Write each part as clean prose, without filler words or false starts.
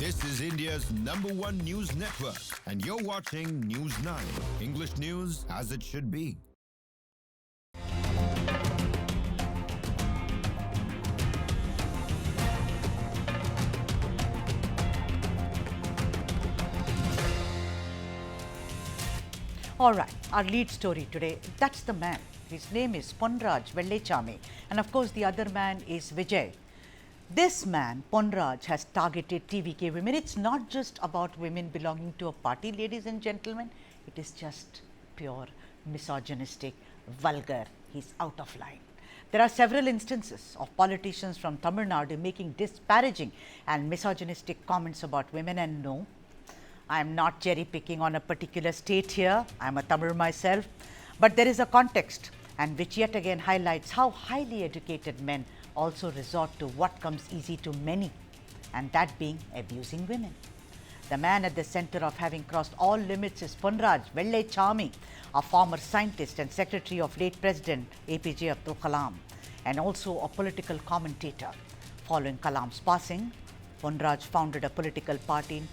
This is India's #1 news network, and you're watching News 9. English news as it should be. All right, our lead story today, that's the man. His name is Ponraj Vellaichamy, and of course the other man is Vijay. This man, Ponraj, has targeted TVK women. It's not just about women belonging to a party, ladies and gentlemen. It is just pure misogynistic, vulgar. He's out of line. There are several instances of politicians from Tamil Nadu making disparaging and misogynistic comments about women, and no, I am not cherry picking on a particular state here. I am a Tamil myself. But there is a context, and which yet again highlights how highly educated men also resort to what comes easy to many, and that being abusing women. The man at the center of having crossed all limits is Ponraj Vellaichamy, a former scientist and secretary of late President APJ Abdul Kalam, and also a political commentator. Following Kalam's passing, Ponraj founded a political party in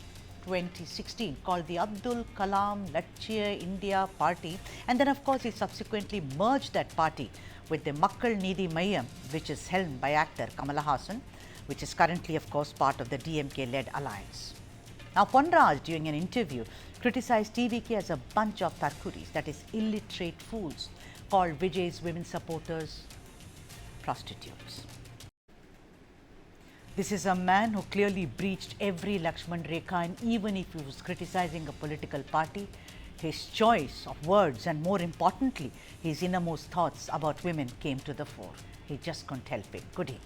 2016 called the Abdul Kalam Latchya India Party, and then of course he subsequently merged that party with the Makkal Needhi Mayam, which is helmed by actor Kamal Haasan, which is currently of course part of the DMK-led alliance. Now Ponraj, during an interview, criticized TVK as a bunch of tarkuris, that is illiterate fools, called Vijay's women supporters prostitutes. This is a man who clearly breached every Lakshman Rekha, and even if he was criticizing a political party, his choice of words and more importantly, his innermost thoughts about women came to the fore. He just couldn't help it, could he?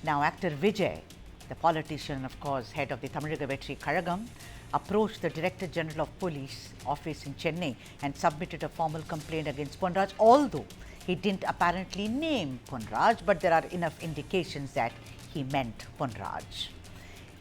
Now, actor Vijay, the politician, of course, head of the Tamil Derogatory Kazhagam, approached the Director General of Police office in Chennai and submitted a formal complaint against Ponraj, although he didn't apparently name Ponraj, but there are enough indications that he meant Ponraj.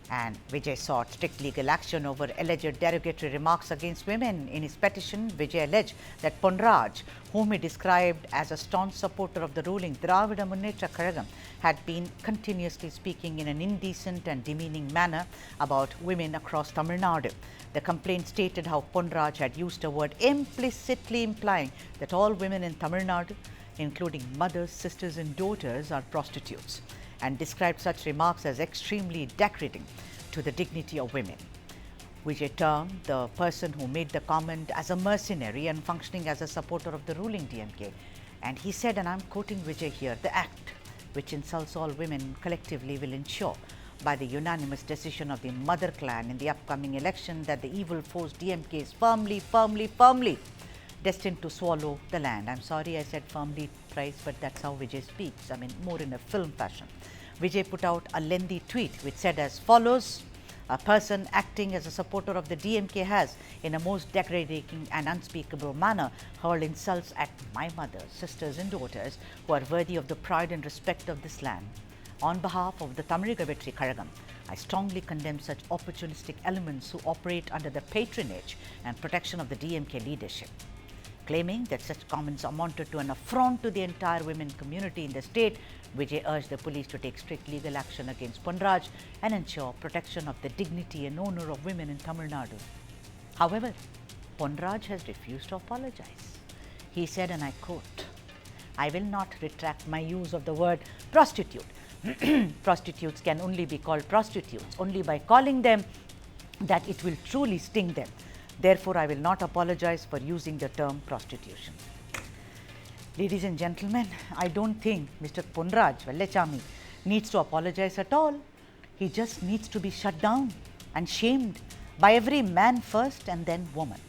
And Vijay sought strict legal action over alleged derogatory remarks against women. In his petition, Vijay alleged that Ponraj, whom he described as a staunch supporter of the ruling Dravida Munnetra Kazhagam, had been continuously speaking in an indecent and demeaning manner about women across Tamil Nadu. The complaint stated how Ponraj had used a word implicitly implying that all women in Tamil Nadu, including mothers, sisters and daughters, are prostitutes, and described such remarks as extremely degrading to the dignity of women. Vijay termed the person who made the comment as a mercenary and functioning as a supporter of the ruling DMK. And he said, and I'm quoting Vijay here, "The act which insults all women collectively will ensure, by the unanimous decision of the mother clan in the upcoming election, that the evil force DMK is firmly destined to swallow the land." I'm sorry I said firmly thrice, but that's how Vijay speaks. I mean, more in a film fashion. Vijay put out a lengthy tweet which said as follows: "A person acting as a supporter of the DMK has, in a most degrading and unspeakable manner, hurled insults at my mother, sisters and daughters who are worthy of the pride and respect of this land. On behalf of the Tamil Derogatory Kazhagam, I strongly condemn such opportunistic elements who operate under the patronage and protection of the DMK leadership." Claiming that such comments amounted to an affront to the entire women community in the state, Vijay urged the police to take strict legal action against Ponraj and ensure protection of the dignity and honor of women in Tamil Nadu. However, Ponraj has refused to apologize. He said, and I quote, "I will not retract my use of the word prostitute. Prostitutes can only be called prostitutes only by calling them that it will truly sting them. Therefore, I will not apologize for using the term prostitution." Ladies and gentlemen, I don't think Mr. Ponraj Vellaichamy needs to apologize at all. He just needs to be shut down and shamed by every man first and then woman.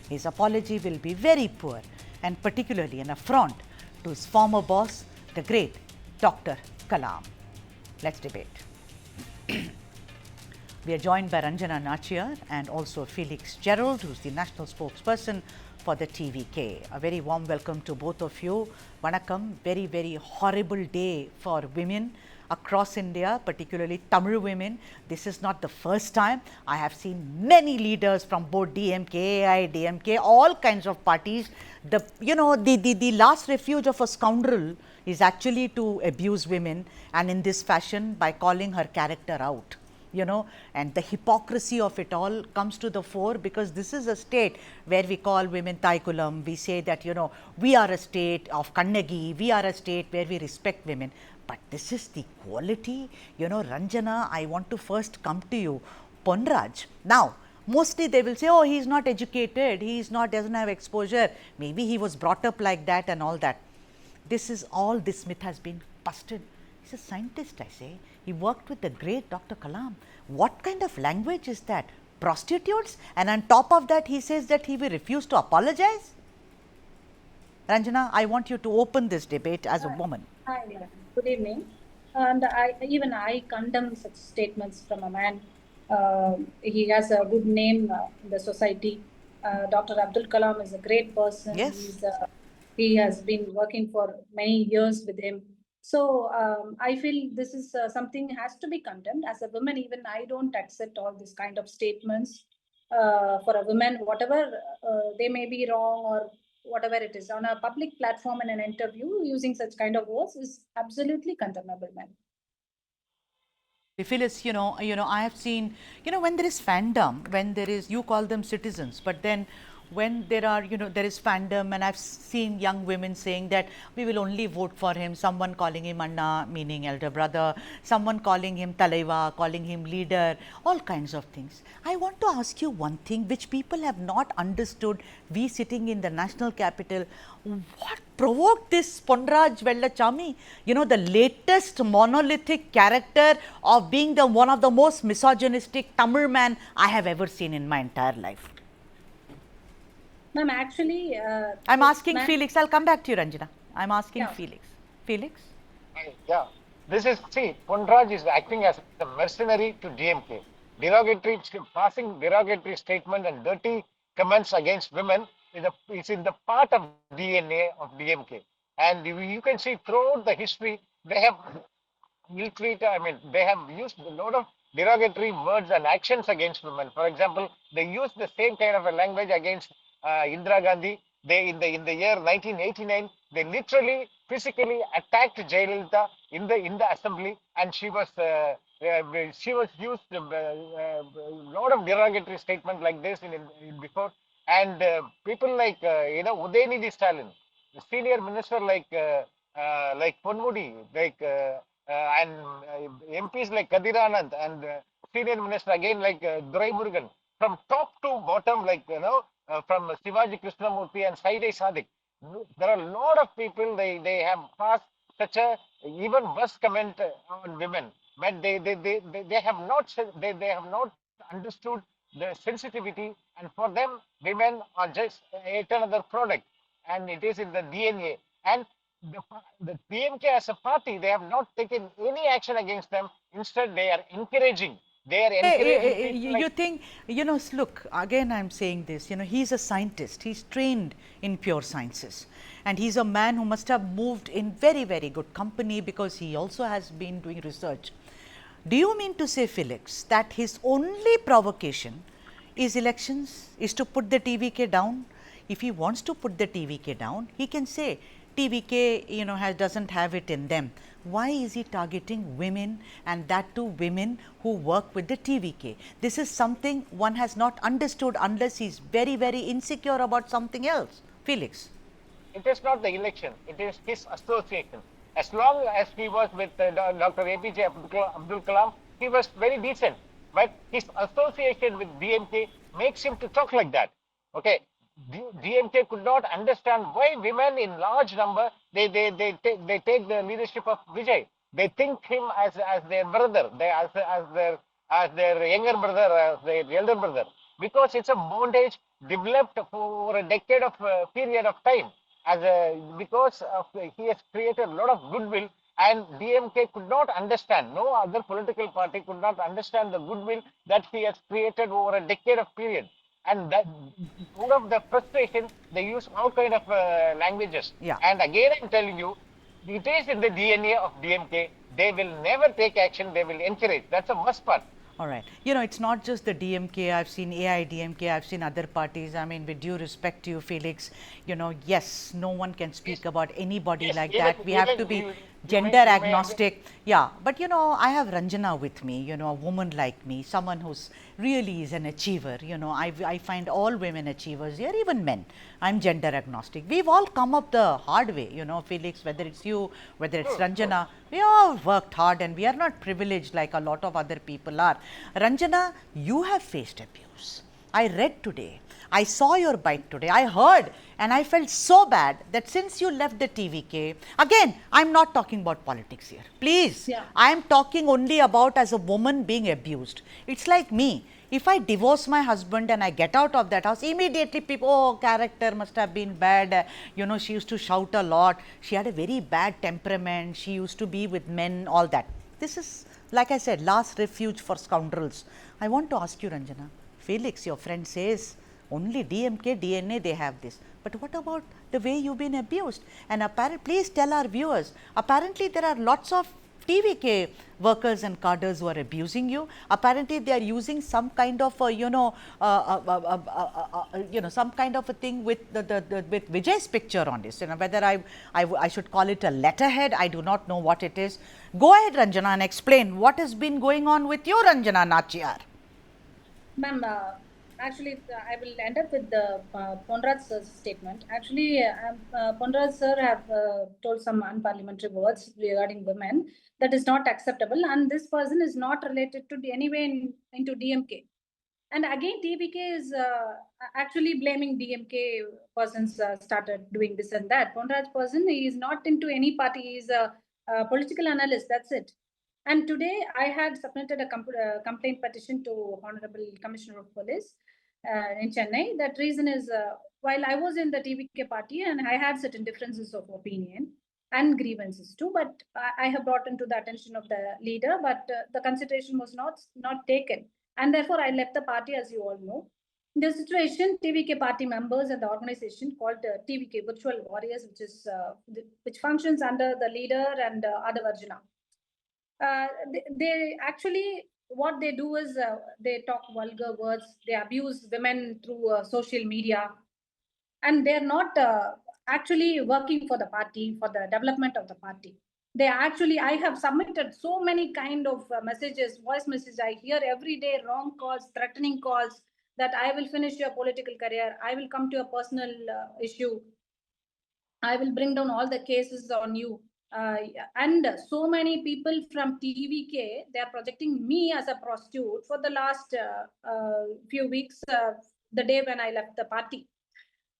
His apology will be very poor and particularly an affront to his former boss, the great Dr. Kalam. Let's debate. We are joined by Ranjana Nachiyar and also Felix Gerald, who's the national spokesperson for the TVK. A very warm welcome to both of you. Vanakkam. Very, very horrible day for women across India, particularly Tamil women. This is not the first time. I have seen many leaders from both DMK, AIDMK, all kinds of parties. The last refuge of a scoundrel is actually to abuse women, and in this fashion by calling her character out. and the hypocrisy of it all comes to the fore, because this is a state where we call women Taikulam. We say that, we are a state of Kannagi, we are a state where we respect women. But this is the quality, Ranjana, I want to first come to you. Ponraj, now, mostly they will say, oh, he is not educated, he is not, doesn't have exposure, maybe he was brought up like that and all that. This myth has been busted. He's a scientist, I say. He worked with the great Dr. Kalam. What kind of language is that? Prostitutes? And on top of that, he says that he will refuse to apologize? Ranjana, I want you to open this debate as a woman. Hi, good evening. And I condemn such statements from a man. He has a good name in the society. Dr. Abdul Kalam is a great person. Yes. He has been working for many years with him. So I feel this is something has to be condemned. As a woman, even I don't accept all this kind of statements for a woman, whatever they may be wrong or whatever it is, on a public platform in an interview, using such kind of words is absolutely condemnable, ma'am. Phyllis, I have seen, when there is fandom, when there is, you call them citizens, but then when there are, there is fandom, and I've seen young women saying that we will only vote for him, someone calling him Anna, meaning elder brother, someone calling him Talaiva, calling him leader, all kinds of things. I want to ask you one thing which people have not understood, we sitting in the national capital. What provoked this Ponraj Vellaichamy? The latest monolithic character of being one of the most misogynistic Tamil man I have ever seen in my entire life. Ma'am, actually, I'm asking Felix. I'll come back to you, Ranjana. I'm asking Felix. Felix? Yeah, Ponraj is acting as a mercenary to DMK. Passing derogatory statement and dirty comments against women is in the part of DNA of DMK. And you can see throughout the history, they have they have used a lot of derogatory words and actions against women. For example, they use the same kind of a language against Indira Gandhi. They in the year 1989, they literally physically attacked Jayalalitha in the assembly, and she was used a lot of derogatory statement like this in before. And people like Udayanidhi Stalin, the senior minister like Ponmudi, and MPs like Kadir Anand, and senior minister again like Durai Murugan, from top to bottom, from Shivaji Krishnamurthy and Saide Sadiq. There are a lot of people, they have passed such a even worse comment on women, but they have not understood the sensitivity, and for them women are just yet another product, and it is in the DNA. And the TMK as a party, they have not taken any action against them. Instead, they are encouraging. You think, look, again I'm saying this, he's a scientist, he's trained in pure sciences, and he's a man who must have moved in very, very good company, because he also has been doing research. Do you mean to say, Felix, that his only provocation is elections, is to put the TVK down? If he wants to put the TVK down, he can say TVK, doesn't have it in them. Why is he targeting women, and that too women who work with the TVK? This is something one has not understood unless he is very, very insecure about something else. Felix? It is not the election, it is his association. As long as he was with Dr. APJ Abdul Kalam, he was very decent. But his association with DMK makes him to talk like that. Okay, DMK could not understand why women in large number they take the leadership of Vijay. They think him as their brother, as their younger brother, as their elder brother, because it's a bondage developed for a decade of period of time. Because he has created a lot of goodwill, and DMK could not understand. No other political party could not understand the goodwill that he has created over a decade of period. And that, out of the frustration, they use all kind of languages. Yeah. And again, I'm telling you, it is in the DNA of DMK. They will never take action. They will encourage. That's a must part. All right. You know, it's not just the DMK. I've seen AIDMK. I've seen other parties. I mean, with due respect to you, Felix, you know, yes, no one can speak about anybody Yes, like even, that. We have to be gender you may agree. agnostic. Yeah. But, you know, I have Ranjana with me, you know, a woman like me, someone who's really is an achiever. You know, I find all women achievers here, even men. I'm gender agnostic. We've all come up the hard way, you know, Felix, whether it's you, whether it's Ranjana, we all worked hard and we are not privileged like a lot of other people are. Ranjana, you have faced abuse. I read today, I saw your bite today, I heard, and I felt so bad that since you left the TVK, again, I'm not talking about politics here, please. Yeah. I am talking only about as a woman being abused. It's like me. If I divorce my husband and I get out of that house, immediately people, oh, character must have been bad. You know, she used to shout a lot. She had a very bad temperament. She used to be with men, all that. This is, like I said, last refuge for scoundrels. I want to ask you, Ranjana, Felix, your friend says only DMK, DNA, they have this. But what about the way you've been abused? And apparently, please tell our viewers, apparently there are lots of TVK workers and cadres who are abusing you. Apparently, they are using some kind of some kind of a thing with with Vijay's picture on this. You know, whether I should call it a letterhead, I do not know what it is. Go ahead, Ranjana, and explain what has been going on with you, Ranjana Nachiyar. Ma'am, actually, I will end up with the Ponraj sir's statement. Actually, Ponraj sir have told some unparliamentary words regarding women that is not acceptable, and this person is not related to any way into DMK. And again, TVK is actually blaming DMK persons started doing this and that. Ponraj person, he is not into any party. He is a political analyst. That's it. And today I had submitted a complaint petition to Honorable Commissioner of Police in Chennai. That reason is while I was in the TVK party and I had certain differences of opinion and grievances too, but I have brought into the attention of the leader, but the consideration was not taken. And therefore, I left the party, as you all know. In this situation, TVK party members and the organization called TVK Virtual Warriors, which functions under the leader and Adavarjuna. They actually, what they do is they talk vulgar words, they abuse women through social media, and they're not actually working for the party, for the development of the party. They actually, I have submitted so many kind of messages, voice messages I hear every day, wrong calls, threatening calls, that I will finish your political career, I will come to a personal issue, I will bring down all the cases on you. And so many people from TVK, they are projecting me as a prostitute for the last few weeks, the day when I left the party.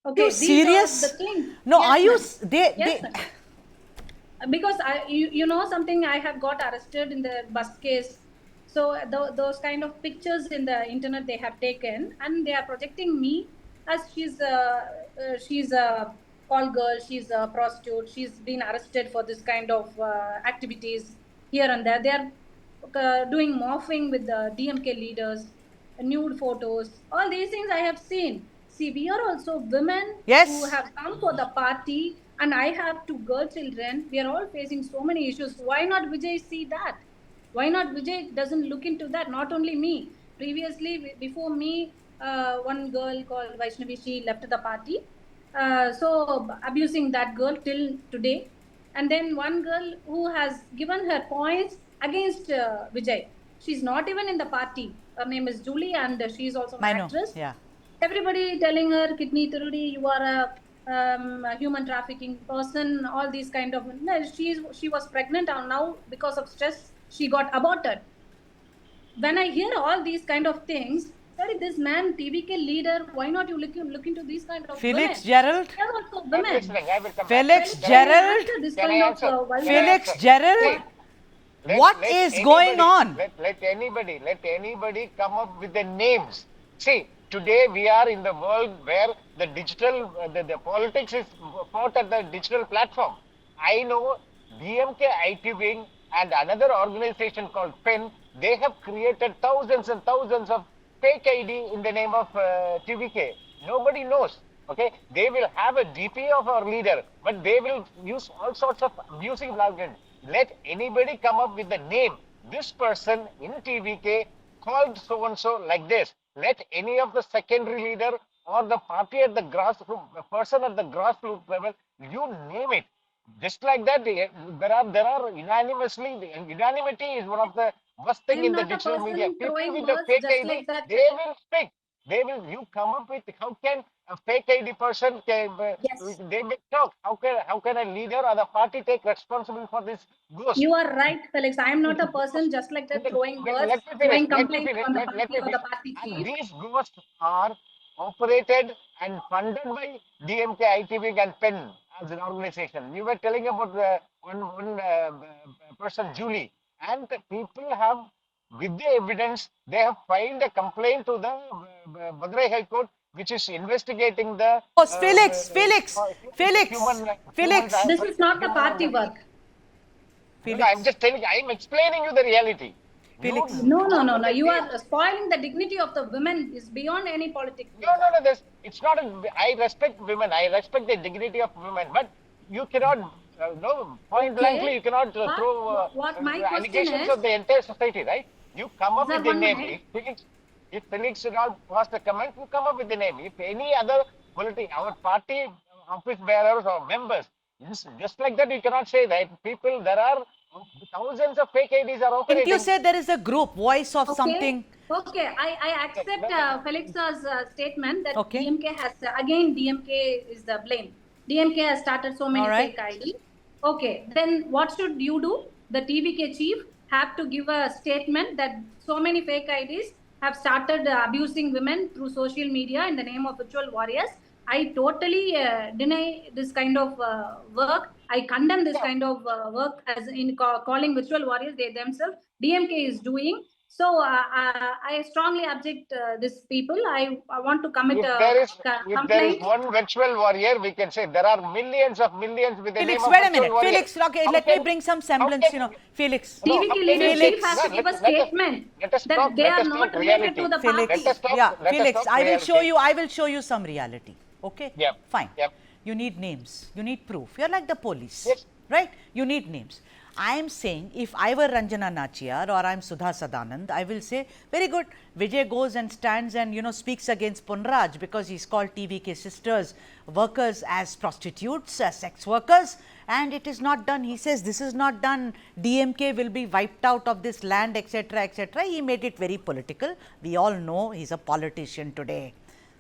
Okay, You these serious? are the things. No, Yes, are you? ma'am. They, Yes, they. ma'am. Because you know something, I have got arrested in the bus case. So those kind of pictures in the internet they have taken, and they are projecting me as she's a call girl, she's a prostitute, she's been arrested for this kind of activities here and there. They are doing morphing with the DMK leaders, nude photos, all these things I have seen. See, we are also women who Yes. have come for the party, and I have two girl children. We are all facing so many issues. Why not Vijay see that? Why not Vijay doesn't look into that? Not only me. Previously, before me, one girl called Vaishnavi, she left the party. So abusing that girl till today. And then one girl who has given her points against Vijay. She's not even in the party. Her name is Julie, and she is also an I know. actress. Yeah. Everybody telling her, kidney Tirudi, you are a human trafficking person, all these kind of. No, she was pregnant, and now because of stress, she got aborted. When I hear all these kind of things, sorry, this man, TVK leader, why not you look into these kind of Felix women? Gerald. They are also I'm women. listening. I will come Felix back. Can I Gerald. answer this Can kind I of answer? vulgar- Felix See, Gerald. What is going on? Let anybody come up with the names. See, today we are in the world where the digital, the politics is fought at the digital platform. I know DMK IT Wing and another organization called PEN, they have created thousands and thousands of fake ID in the name of TVK. Nobody knows. Okay, they will have a DP of our leader, but they will use all sorts of abusive language. Let anybody come up with the name. This person in TVK called so and so like this. Let any of the secondary leader or the party at the grassroots, the person at the grassroots level, you name it. Just like that, there are unanimity is one of the worst I thing am in the not a digital media. person People throwing with the words fake just ID, like that. they will speak. They will. You come up with how can a fake ID person can, Yes. they may talk. How can a leader or the party take responsibility for this ghost? You are right, Felix. I am not a person Ghost. just like And that then, throwing words, let me finish. throwing Let me complaints finish. on the Let party me or the finish. party And chief. these ghosts are operated and funded by DMK, ITV, and PEN as an organization. You were telling about the one person, Julie, and the people have, with the evidence, they have filed a complaint to the Madurai High Court, which is investigating the Oh, Felix, Felix, Felix, human Felix, This is not the party human. work. No, I'm Felix, just telling you, I'm explaining you the reality. You Felix. No, no, come no, with no. the You name. are spoiling the dignity of the women is beyond any political. No, no, no. It's not. I respect women. I respect the dignity of women. But you cannot, no, point blankly, Okay. you cannot But throw what my question allegations is, of the entire society, right? You come up sir, with the one name. minute. If Felix should not pass the comment, you come up with the name. If any other our party office bearers or members, just like that, you cannot say that people. There are thousands of fake IDs are Didn't you operating. say there is a group, voice of Okay. something? Okay. I accept Felix's statement that Okay. DMK has, again, DMK is the blame. DMK has started so All many right. fake ID. Okay. Then what should you do? The TVK chief have to give a statement that so many fake IDs have started abusing women through social media in the name of virtual warriors. I totally deny this kind of work. I condemn this kind of work as in calling virtual warriors. They themselves DMK is doing. So I strongly object this people. I want to commit If a there is if there is complaint. one virtual warrior, we can say there are millions of millions with the name Felix, of wait a virtual minute. warrior. Felix, okay, How let me can bring some how semblance, can Felix. no? How TVK can you leadership say has to Felix. no, give a let us statement let us that talk they let are us talk not related to reality. the Let party. us talk Yeah, let us Felix, talk I will show reality. you, I will show you some reality. Okay? Yep. Fine. Yep. You need names, you need proof. You're like the police, Yes. right? You need names. I am saying if I were Ranjana Nachiyar or I'm Sudha Sadanand, I will say, very good, Vijay goes and stands and, speaks against Ponraj because he's called TVK sisters, workers as prostitutes, as sex workers, and it is not done. He says this is not done, DMK will be wiped out of this land, etc., etc. He made it very political. We all know he's a politician today.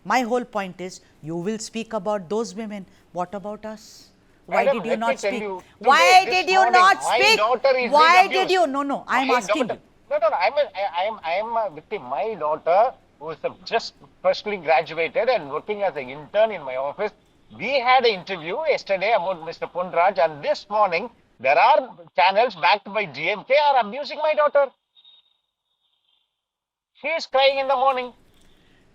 My whole point is, you will speak about those women. What about us? Why Madam, did you let me not tell speak? you, Why today, did this you morning, not my speak? daughter is being Why did abused. you? No, I'm My asking daughter, you. no, I am a victim. My daughter, who is just freshly graduated and working as an intern in my office, we had an interview yesterday about Mr. Ponraj, and this morning, there are channels backed by GMK are abusing my daughter. She is crying in the morning.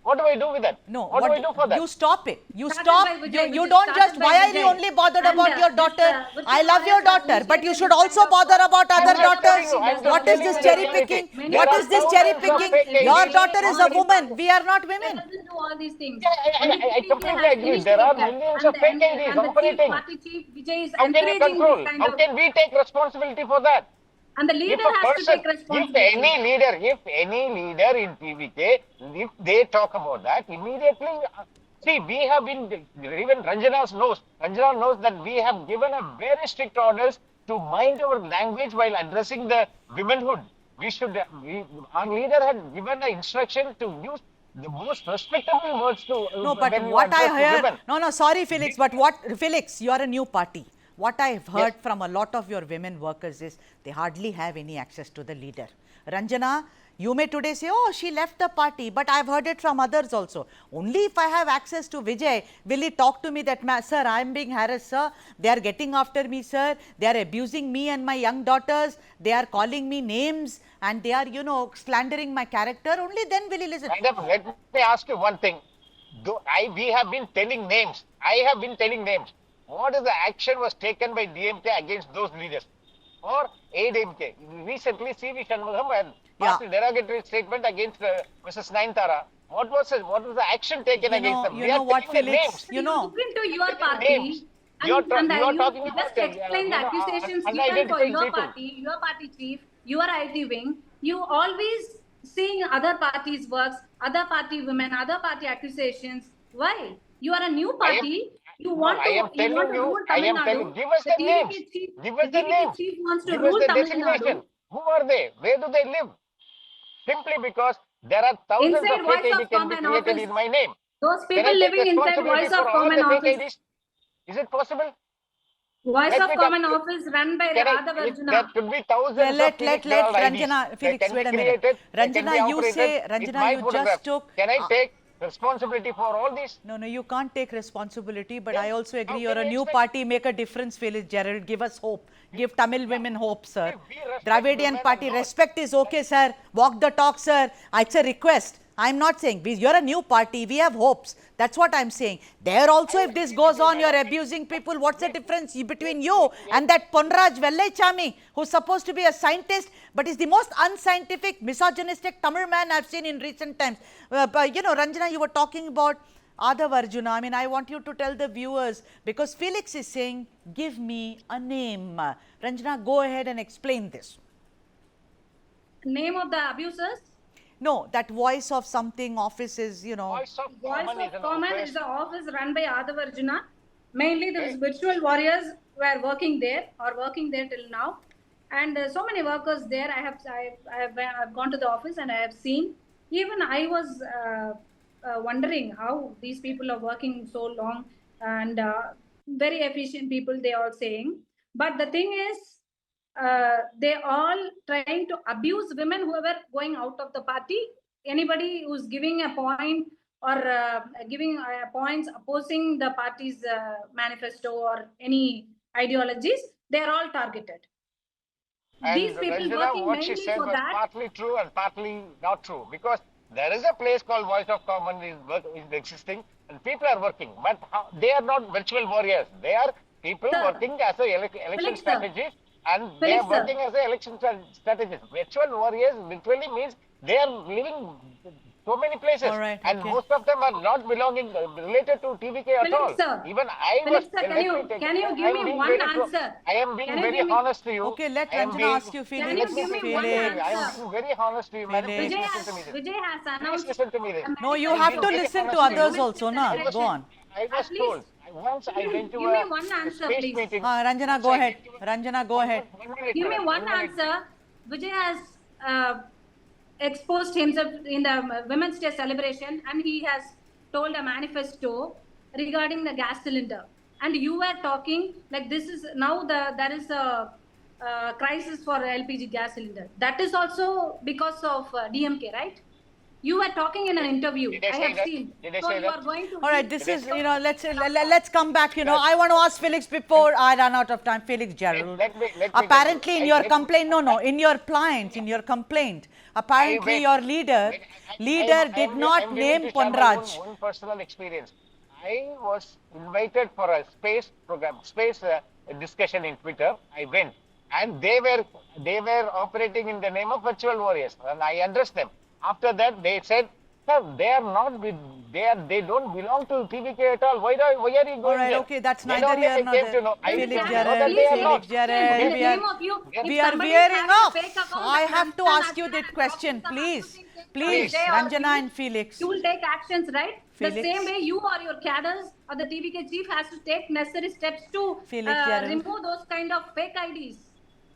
What do I do with that? No, What do I do for that? you stop it. You Started stop. by Vijay, which You is don't just. started by Why are you Vijay. only bothered And about your this daughter? I virtual love your warriors have daughter, but you initiated should this kind also of bother work. about So other I'm just telling daughters. you, I'm does just What not is telling you this mean the that cherry reality. picking? many There What are is this people cherry thousands of are picking? fake Your IDs. daughter is a on woman. We are not That women. doesn't do all these things. Yeah, Only I TVK completely has agree. There are initiated, millions and of the fake IDs and the chief operating. party chief Vijay is How can you encouraging this control? kind How of, can we take responsibility for that? and the If leader a has to person, take responsibility. if any leader in TVK, if they talk about that, immediately, see, we have been, even Ranjana knows that we have given a very strict orders to mind our language while addressing the womanhood. Our leader had given an instruction to use the most respectable words to No, but when you what I address the hear, women. no, sorry, Felix, but Felix, you are a new party. What I've Yes. heard from a lot of your women workers is they hardly have any access to the leader. Ranjana, you may today say, oh, she left the party, but I've heard it from others also. Only if I have access to Vijay, will he talk to me that, sir, I am being harassed, sir. They are getting after me, sir. They are abusing me and my young daughters. They are calling me names and they are, slandering my character. Only then will he listen. Madam, let me ask you one thing. We have been telling names. I have been telling names. What is the action was taken by DMK against those leaders? Or ADMK? Recently, C.V. Shanmugam had passed a derogatory statement against Mrs. Naintara. What was the action taken against them? You We are know what, telling the Felix? names. You look into your Taking names. party, You are, and you are you talking just about explain the accusations given for unidentified your people. party chief, your IT wing. You always seeing other parties' works, other party women, other party accusations. Why? You are a new I am party. You no, want I am to telling you, rule I Tamil am telling. Nadu. Give us The the names. TVK chief, Give the us the TVK names. chief wants to Give us rule the Tamil Nadu. designation. Who are they? Where do they live? Simply because there are thousands of Inside fake Voice ID of can be Common created Office. in my name. Those Can people I take living inside responsibility Voice of for all Common the fake Office. IDs? Is it possible? Voice Let of me tell Common you. Office run by Can I? Adav There Arjuna. could be Well, thousands of Felix let Gerald IDs. Ranjana, They Felix, can wait be a minute. created. They can be Ranjana, you operated say, with Ranjana, my you photograph. just took. Can I take responsibility for all this? No, no, you can't take responsibility, but Then I also agree how you're can a you new expect? party, make a difference, Felix Gerald, give us hope. Give Tamil Yeah, women hope, sir. we respect Dravidian women and party, all. respect is okay, sir. Walk the talk, sir. It's a request. I'm not saying, you're a new party, we have hopes. That's what I'm saying. There also, I if this agree with goes you, on, you're madam. abusing people. What's the difference between you Let, and that Ponraj Vellaichamy, who's supposed to be a scientist, but is the most unscientific, misogynistic Tamil man I've seen in recent times. But, Ranjana, you were talking about Adav Arjuna. I mean, I want you to tell the viewers, because Felix is saying, give me a name. Ranjana, go ahead and explain this. Name of the abusers? No, that voice of something office is, voice of Voice common is of an Common office. is the office run by Adav Arjuna. Mainly the Okay. virtual warriors were working there or working there till now. And so many workers there. I've gone to the office and I have seen. Even I was wondering how these people are working so long and very efficient people, they are saying. But the thing is, they all trying to abuse women who were going out of the party. Anybody who's giving a point or giving points opposing the party's manifesto or any ideologies, they are all targeted. And These people Ranjana, working what she mainly said for was that. partly true and partly not true, because there is a place called Voice of Common is existing and people are working, but they are not virtual warriors. They are people Sir, working as a election Felix sir, strategist, and they Felix are sir, working as a election strategist. Virtual warriors literally means they are living so many places, All right, and okay. most of them are not belonging related to TVK at Felix all. sir, Even I was. Felix sir, Let me take. can you I give am me being one very. answer? I am Can being you very give me? honest to you. Okay, let I am Ranjana being. ask you, Can Felix. you Let me give me finish. one Let me Felix. finish. I am answer? being very honest to you, madam. Felix. Please listen to me. Vijay has Please announced listen to me. This. a No, you I am have manifesto to being very listen to honest to on you. others women's also, I na? celebration. was. Go on. I At was least told. Once I went to give me one a answer, space please. meeting. Ranjana, Once go I ahead. went to Ranjana, go ahead. one minute, Give me madam. one 1 minute. answer. Vijay has exposed himself in the Women's Day celebration and he has told a manifesto regarding the gas cylinder. And you were talking like this is now there is a crisis for LPG gas cylinder. That is also because of DMK, right? You were talking in an interview. Did I I say have that? seen. Did I So say you that? are going to. All right, this Did I is, say let's come back. I want to ask Felix before I run out of time. Felix Gerald. let me Apparently, in your let me- complaint, no, in your complaint, I apparently wait. your leader, Wait, did I not am willing name to share my Ponraj. one personal experience. I was invited for a space program, space discussion in Twitter. I went, and they were operating in the name of virtual warriors, and I addressed them. After that, they said, "Sir, they are not with, they don't belong to TVK at all. Why are you All going right, there?" okay, that's Then neither only here I nor came there. to know. I Felix came to know Gerald, that they are Felix not. Gerald, In Okay. the name of you, we if are somebody veering has a off. fake account I of have to Ranjana ask you National that and question, dropping some please. accusing things on Please, Vijay or Ranjana you, and Felix. you will take actions, right? The same Felix. way you or your cadres or the TVK chief has to take necessary steps to Felix Gerald. remove those kind of fake IDs.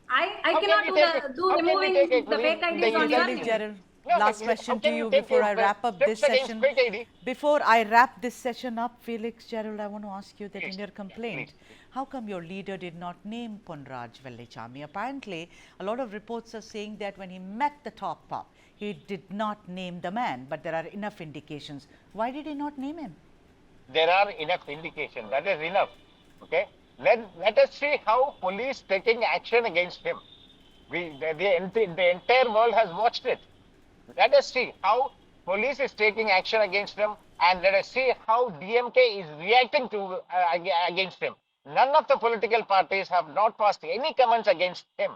I How can cannot we take it? do How can we take removing it the fake IDs Okay, on your Felix name. Gerald, No, but last how question to can you you take before I wrap up this steps against session. fake ID? Before I wrap this session up, Felix Gerald, I want to ask you that in Please, your yeah, complaint, please. how come your leader did not name Ponraj Vellaichamy? Apparently, a lot of reports are saying that when he met the top pop, he did not name the man, but there are enough indications. Why did he not name him? There are enough indication. That is enough. Okay. Let us see how police taking action against him. The entire world has watched it. Let us see how police is taking action against him, and let us see how DMK is reacting to against him. None of the political parties have not passed any comments against him.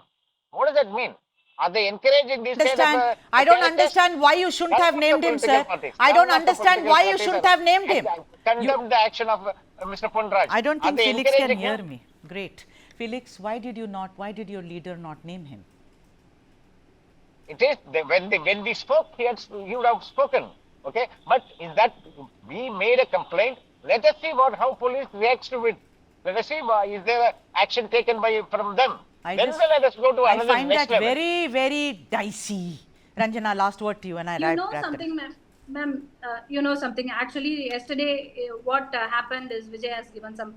What does that mean? Are they encouraging these kind of I don't characters? understand why you shouldn't None have of the named him, political sir. parties. I don't None of the understand political why you parties shouldn't have have named him. condemned the action of Mr. Ponraj. I don't Are think they Felix can encouraging hear him? me. Great. Felix, why did your leader not name him? It is when we spoke, he would have spoken. Okay, but is that we made a complaint? Let us see how police reacts to it. Let us see is there a action taken from them. Then let us go to I another find next that level. very, very dicey. Ranjana, last word to you, and I You know wrap something, ma'am. You know something. Actually, yesterday, what happened is Vijay has given some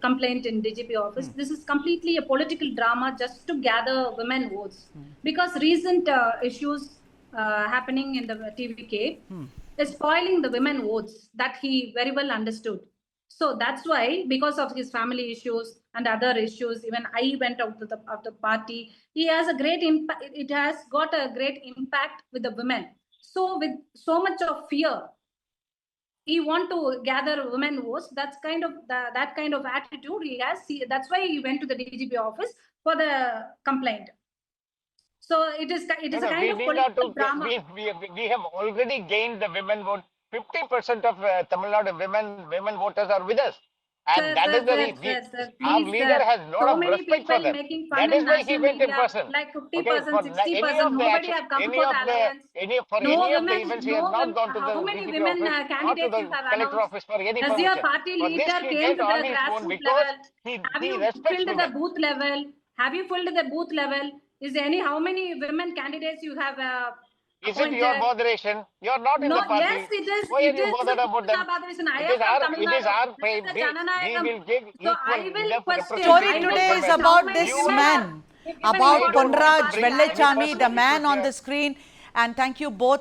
complaint in DGP office. This is completely a political drama just to gather women votes, because recent issues happening in the TVK is spoiling the women votes that he very well understood. So that's why, because of his family issues and other issues, even I went out of the party. He has a great impact. It has got a great impact with the women. So with so much of fear, he want to gather women votes. That's kind of that kind of attitude he has. That's why he went to the DGP office for the complaint. So it is a kind of political drama. We have already gained the women vote. 50% of Tamil Nadu women voters are with us. And that is the reason. Our Please, leader has a lot so of many respect for people them. making fun That in is why he national went in media, person. like Okay, 50%, for 60%, nobody have come for the alliance. any of the events, he has not gone to the How many DGP women office or to candidates you the have collector announced? office for any Has your permission. party For this, leader he came went to the on his own grassroots because level? Have he you respects filled the women. booth level? Have you filled the booth level? How many women candidates you have Is it your appointed? botheration? You are not in No, the yes, party. it is. Why are It you is bothered about them? Botheration. I It am is from our, Tamil it is Nadu. our, This is the we Jananayagam. will give So equal I will enough question. story I will today is question how about many this women man, are given about I don't want to Ponraj importance to bring party. I any will Vellaichamy, the personal question. man issues on here. the screen. And thank you both.